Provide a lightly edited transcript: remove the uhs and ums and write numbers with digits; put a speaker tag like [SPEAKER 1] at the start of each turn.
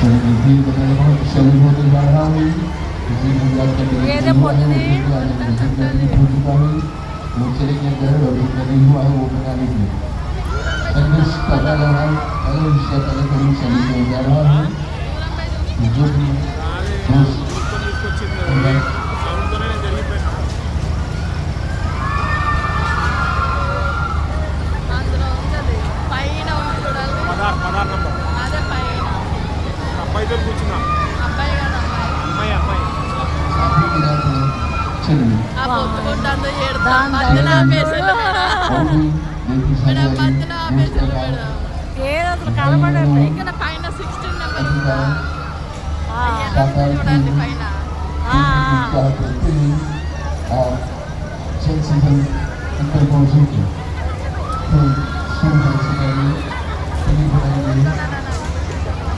[SPEAKER 1] दिन बताने बहुत शरीर होने जा रहा है इसी गुजरात का हो चुका है वो चले के अंदर और नहीं हुआ है वो बना लीजिए संदेश पता लगा अगर इससे पहले कभी शरीर हो जा रहा है जो भी
[SPEAKER 2] ఏదో కనబడండి ఇక్కడ పైన 16 నెంబర్ ఉందా చూడండి పైన
[SPEAKER 1] Thank you.